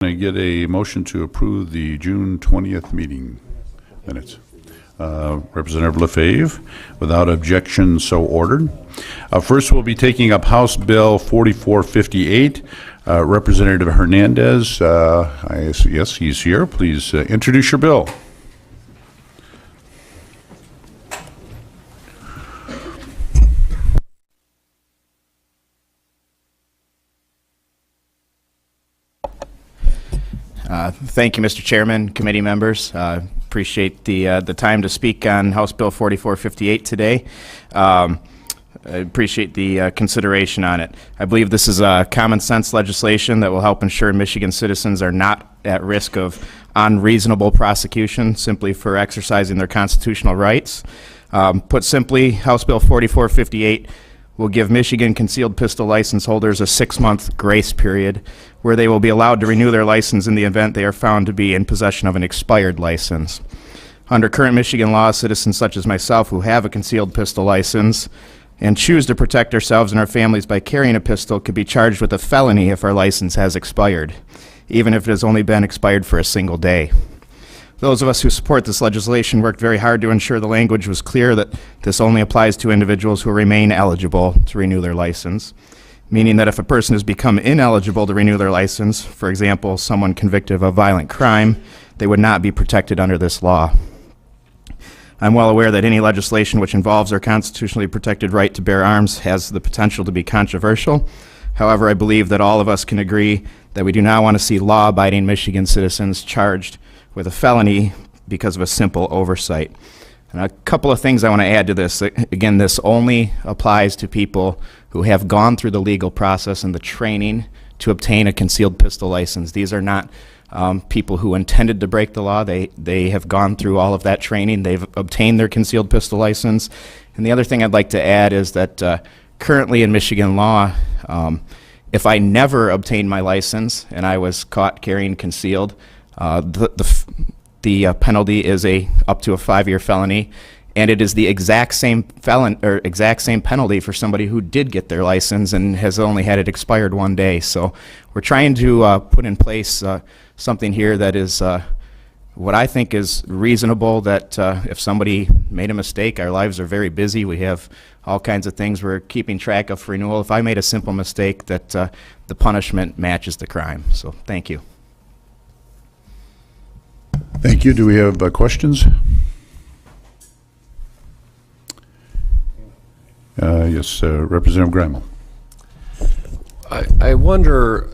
I get a motion to approve the June 20th meeting minutes. Representative Lefebvre, without objection, so ordered. First, we'll be taking up House Bill 4458. Representative Hernandez, yes, he's here. Please introduce your bill. Thank you, Mr. Chairman, committee members. Appreciate the time to speak on House Bill 4458 today. I appreciate the consideration on it. I believe this is common sense legislation that will help ensure Michigan citizens are not at risk of unreasonable prosecution simply for exercising their constitutional rights. Put simply, House Bill 4458 will give Michigan concealed pistol license holders a 6-month grace period where they will be allowed to renew their license in the event they are found to be in possession of an expired license. Under current Michigan law, citizens such as myself who have a concealed pistol license and choose to protect ourselves and our families by carrying a pistol could be charged with a felony if our license has expired, even if it has only been expired for a single day. Those of us who support this legislation worked very hard to ensure the language was clear that this only applies to individuals who remain eligible to renew their license, meaning that if a person has become ineligible to renew their license, for example, someone convicted of a violent crime, they would not be protected under this law. I'm well aware that any legislation which involves our constitutionally protected right to bear arms has the potential to be controversial. However, I believe that all of us can agree that we do not want to see law-abiding Michigan citizens charged with a felony because of a simple oversight. And a couple of things I want to add to this. Again, this only applies to people who have gone through the legal process and the training to obtain a concealed pistol license. These are not people who intended to break the law. They have gone through all of that training. They've obtained their concealed pistol license. And the other thing I'd like to add is that currently in Michigan law, if I never obtained my license and I was caught carrying concealed, the penalty is up to a 5-year felony, and it is the exact same penalty for somebody who did get their license and has only had it expired 1 day. So we're trying to put in place something here that is what I think is reasonable, that if somebody made a mistake, our lives are very busy. We have all kinds of things we're keeping track of for renewal. If I made a simple mistake, that the punishment matches the crime. So thank you. Thank you. Do we have questions? Yes, Representative Grimal. I wonder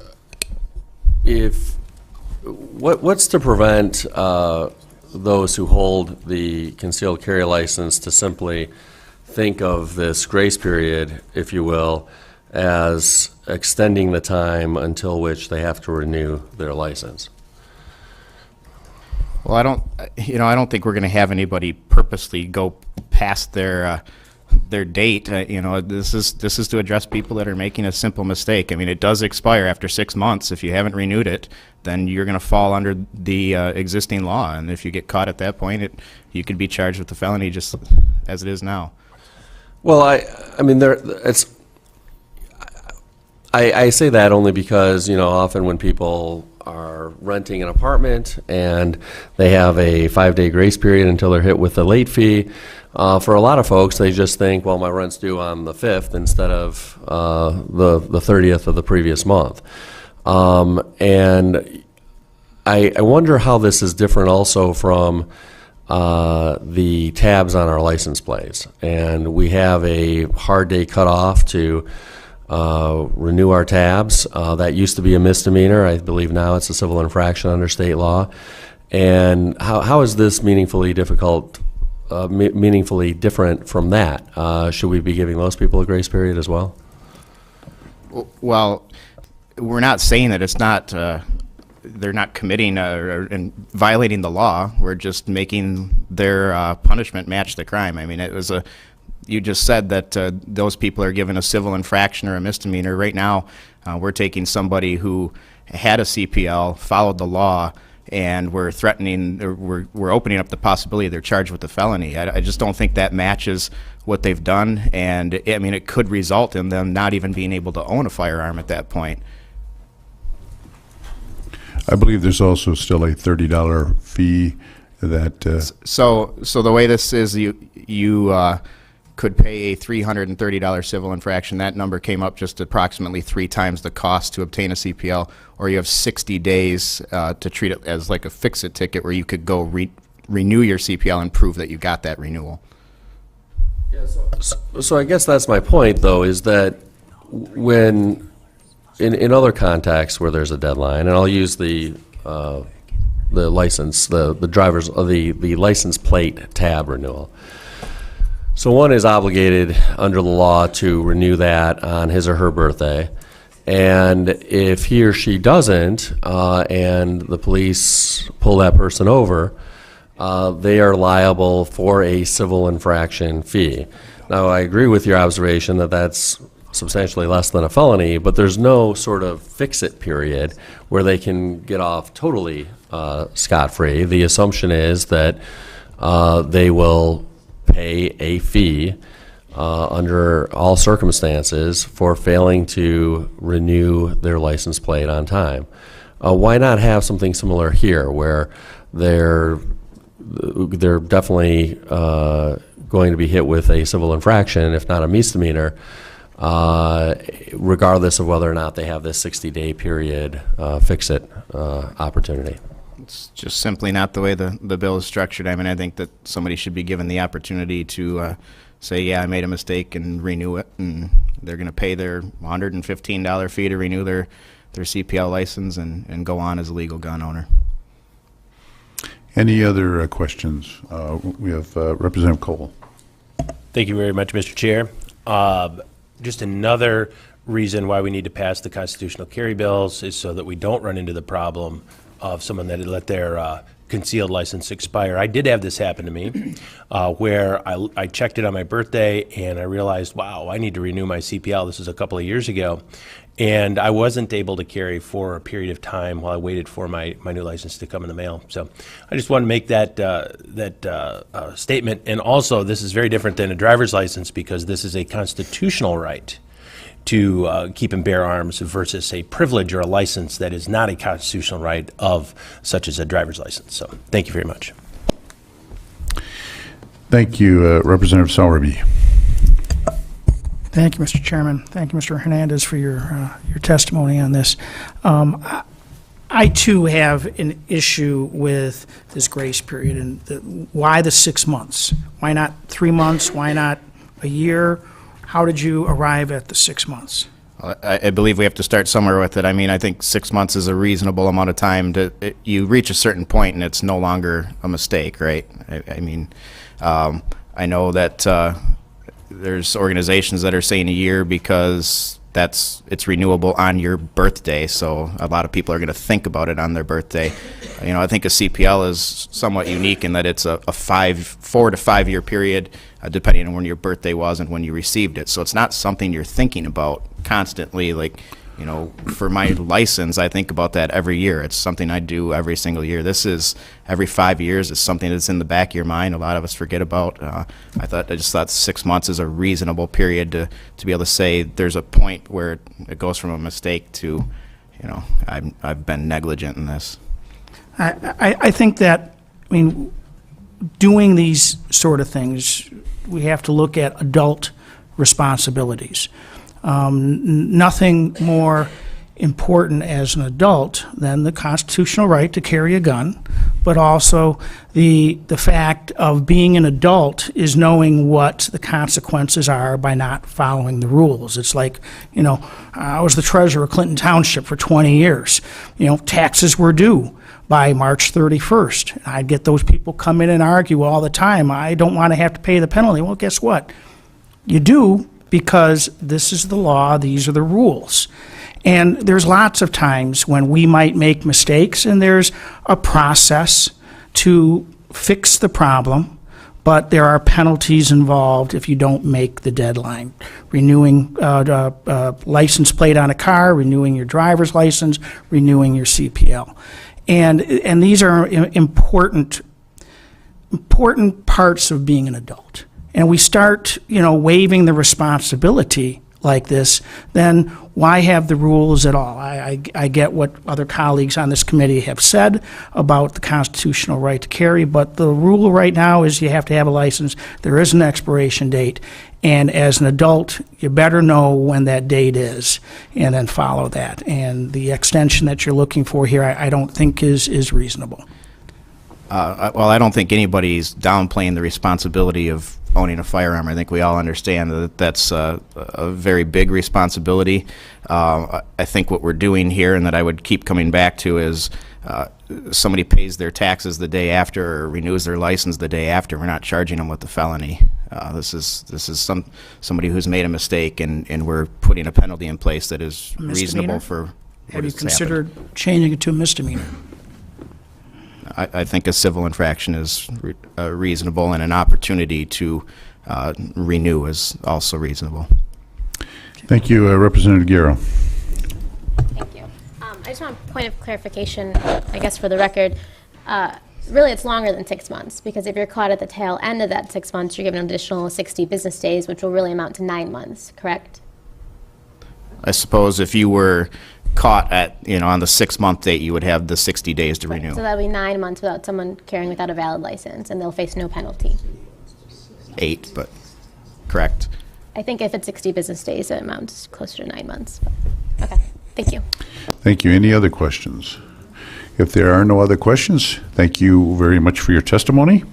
if what's to prevent those who hold the concealed carry license to simply think of this grace period, if you will, as extending the time until which they have to renew their license? Well, I don't think we're going to have anybody purposely go past their date. This is to address people that are making a simple mistake. I mean, it does expire after 6 months. If you haven't renewed it, then you're going to fall under the existing law, and if you get caught at that point, you could be charged with a felony just as it is now. Well, I mean, I say that only because often when people are renting an apartment and they have a 5-day grace period until they're hit with the late fee. For a lot of folks, they just think, well, my rent's due on the 5th instead of the 30th of the previous month. And I wonder how this is different also from the tabs on our license plates. And we have a hard day cutoff to renew our tabs. That used to be a misdemeanor. I believe now it's a civil infraction under state law. And how is this meaningfully different from that? Should we be giving those people a grace period as well? Well, we're not saying that it's not they're not committing and violating the law. We're just making their punishment match the crime. I mean, you just said that those people are given a civil infraction or a misdemeanor. Right now, we're taking somebody who had a CPL, followed the law, and we're threatening, or we're opening up the possibility they're charged with a felony. I just don't think that matches what they've done, and I mean, it could result in them not even being able to own a firearm at that point. I believe there's also still a $30 fee that, So the way this is, you could pay a $330 civil infraction. That number came up just approximately 3 times the cost to obtain a CPL, or you have 60 days to treat it as like a fix-it ticket where you could go renew your CPL and prove that you got that renewal. So I guess that's my point, though, is that when, in other contexts where there's a deadline, and I'll use the license, the driver's, the license plate tab renewal. So one is obligated under the law to renew that on his or her birthday. And if he or she doesn't, and the police pull that person over, they are liable for a civil infraction fee. Now, I agree with your observation that that's substantially less than a felony, but there's no sort of fix-it period where they can get off totally scot-free. The assumption is that they will pay a fee under all circumstances for failing to renew their license plate on time. Why not have something similar here, where they're definitely going to be hit with a civil infraction, if not a misdemeanor, regardless of whether or not they have this 60-day period fix-it opportunity? It's just simply not the way the bill is structured. I mean, I think that somebody should be given the opportunity to say, yeah, I made a mistake, and renew it, and they're going to pay their $115 fee to renew their CPL license and go on as a legal gun owner. any other questions? We have Representative Cole. Thank you very much, Mr. Chair. Just another reason why we need to pass the constitutional carry bills is so that we don't run into the problem of someone that had let their concealed license expire. I did have this happen to me where I checked it on my birthday and I realized, wow, I need to renew my CPL. This was a couple of years ago. And I wasn't able to carry for a period of time while I waited for my new license to come in the mail. So I just want to make that statement. And also, this is very different than a driver's license because this is a constitutional right to keep and bear arms versus a privilege or a license that is not a constitutional right of such as a driver's license. So thank you very much. Thank you, Representative Sowerby. Thank you, Mr. Chairman. Thank you, Mr. Hernandez, for your testimony on this. I too have an issue with this grace period and why the 6 months? Why not 3 months? Why not a year? How did you arrive at the 6 months? I believe we have to start somewhere with it. I mean, I think 6 months is a reasonable amount of time you reach a certain point and it's no longer a mistake, right? I mean, I know that there's organizations that are saying a year because it's renewable on your birthday, so a lot of people are going to think about it on their birthday. You know, I think a CPL is somewhat unique in that it's a 4 to 5 year period, depending on when your birthday was and when you received it. So it's not something you're thinking about constantly. Like, you know, for my license, I think about that every year. It's something I do every single year. This is every 5 years. It's something that's in the back of your mind. A lot of us forget about. I just thought 6 months is a reasonable period to be able to say there's a point where it goes from a mistake to, you know, I've been negligent in this. I think that, I mean, doing these sort of things, we have to look at adult responsibilities. Nothing more important as an adult than the constitutional right to carry a gun, but also the fact of being an adult is knowing what the consequences are by not following the rules. It's like, you know, I was the treasurer of Clinton Township for 20 years. You know, taxes were due by March 31st. I'd get those people come in and argue all the time, I don't want to have to pay the penalty. Well, guess what? You do, because this is the law, these are the rules. And there's lots of times when we might make mistakes, and there's a process to fix the problem, but there are penalties involved if you don't make the deadline. Renewing license plate on a car, renewing your driver's license, renewing your CPL. And these are important parts of being an adult. And we start, you know, waiving the responsibility like this, then why have the rules at all? I get what other colleagues on this committee have said about the constitutional right to carry, but the rule right now is you have to have a license. There is an expiration date, and as an adult, you better know when that date is, and then follow that. And the extension that you're looking for here, I don't think is reasonable. Well, I don't think anybody's downplaying the responsibility of owning a firearm. I think we all understand that that's a very big responsibility. I think what we're doing here, and that I would keep coming back to, is somebody pays their taxes the day after or renews their license the day after. We're not charging them with the felony. This is somebody who's made a mistake, and we're putting a penalty in place that is reasonable Misdemeanor? for Have what you has happened. considered changing it to a misdemeanor? I think a civil infraction is reasonable, and an opportunity to renew is also reasonable. Thank you, Representative Guerra. Thank you. I just want a point of clarification, I guess for the record. Really, it's longer than 6 months, because if you're caught at the tail end of that 6 months, you're given an additional 60 business days, which will really amount to 9 months, correct? I suppose if you were caught at, on the 6-month date, you would have the 60 days to renew. So that'll be 9 months without someone carrying without a valid license, and they'll face no penalty. 8, but correct. I think if it's 60 business days, it amounts closer to 9 months. Okay, thank you. Thank you. Any other questions? If there are no other questions, thank you very much for your testimony.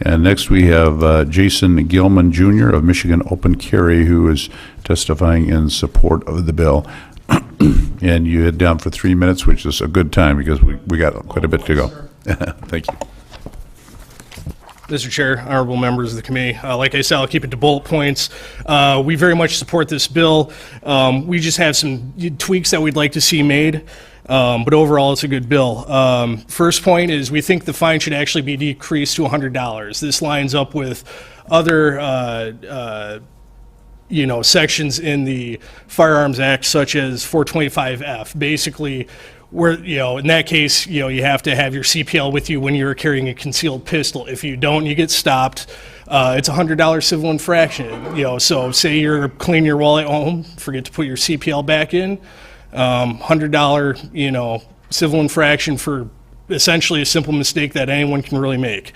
And next we have Jason Gilman Jr. of Michigan Open Carry, who is testifying in support of the bill. And you had down for 3 minutes, which is a good time because we got quite a bit to go. Thank you. Mr. Chair, honorable members of the committee, like I said, I'll keep it to bullet points. We very much support this bill. We just have some tweaks that we'd like to see made, but overall it's a good bill. First point is we think the fine should actually be decreased to $100. This lines up with other sections in the Firearms Act, such as 425F. Basically, where, in that case, you have to have your CPL with you when you're carrying a concealed pistol. If you don't, you get stopped. It's a $100 civil infraction. So say you're cleaning your wallet at home, forget to put your CPL back in, $100, civil infraction for essentially a simple mistake that anyone can really make.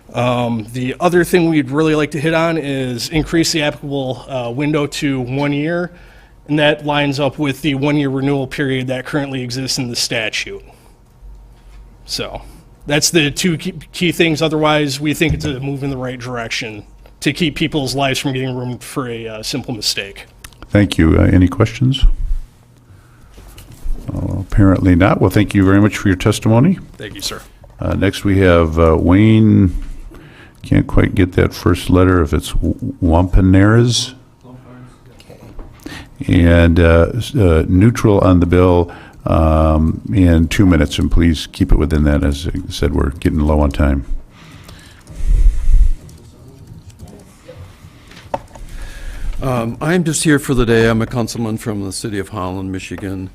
The other thing we'd really like to hit on is increase the applicable window to 1 year, and that lines up with the 1-year renewal period that currently exists in the statute. So that's the two key things. Otherwise, we think it's a move in the right direction to keep people's lives from getting ruined for a simple mistake. Thank you. Any questions? Apparently not. Well, thank you very much for your testimony. Thank you, sir. Next we have Wayne, can't quite get that first letter, if it's Wampaneras. And neutral on the bill in 2 minutes, and please keep it within that. As I said, we're getting low on time. I'm just here for the day. I'm a councilman from the city of Holland, Michigan,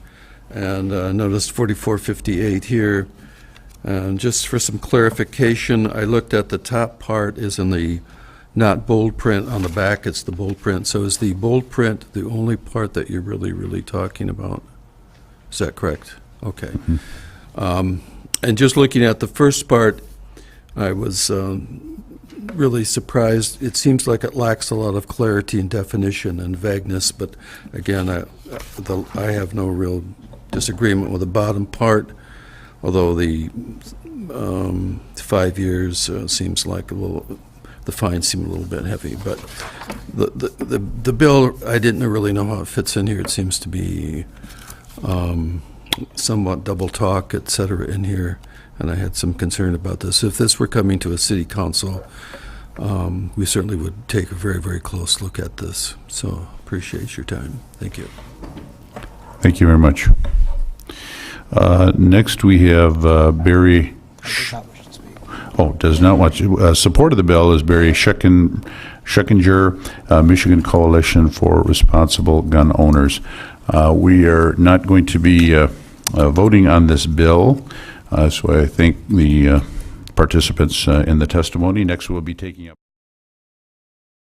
and noticed 4458 here. And just for some clarification, I looked at the top part is in the not bold print. On the back, it's the bold print. So is the bold print the only part that you're really talking about? Is that correct? Okay. And just looking at the first part, I was really surprised. It seems like it lacks a lot of clarity and definition and vagueness, but again, I have no real disagreement with the bottom part, although the 5 years seems like a little, the fines seem a little bit heavy, but the bill, I didn't really know how it fits in here. It seems to be somewhat double talk, et cetera, in here, and I had some concern about this. If this were coming to a city council, we certainly would take a very close look at this. So appreciate your time. Thank you. Thank you very much. Next, we have Barry. Does not want to. Support of the bill is Barry Schekinger, Michigan Coalition for Responsible Gun Owners. We are not going to be voting on this bill, so I thank the participants in the testimony. Next, we'll be taking up